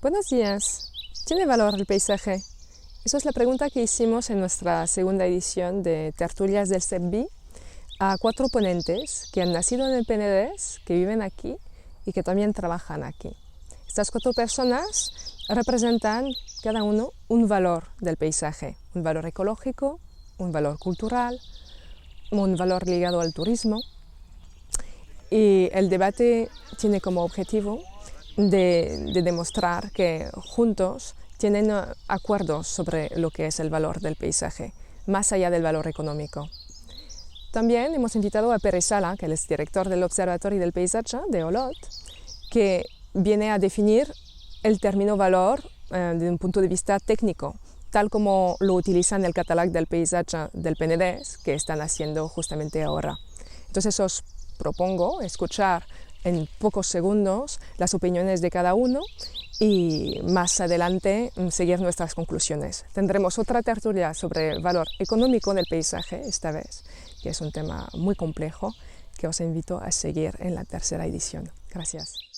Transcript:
Buenos días. ¿Tiene valor el paisaje? Esa es la pregunta que hicimos en nuestra segunda edición de Tertulias del CEPBI a 4 ponentes que han nacido en el Penedès, que viven aquí y que también trabajan aquí. Estas 4 personas representan cada uno un valor del paisaje, un valor ecológico, un valor cultural, un valor ligado al turismo. Y el debate tiene como objetivo de demostrar que juntos tienen acuerdos sobre lo que es el valor del paisaje, más allá del valor económico. También hemos invitado a Pere Sala, que es director del Observatorio del Paisaje de Olot, que viene a definir el término valor desde un punto de vista técnico, tal como lo utilizan el Catálogo del Paisaje del Penedès, que están haciendo justamente ahora. Entonces os propongo escuchar en pocos segundos las opiniones de cada uno y más adelante seguir nuestras conclusiones. Tendremos otra tertulia sobre el valor económico del paisaje esta vez, que es un tema muy complejo que os invito a seguir en la tercera edición. Gracias.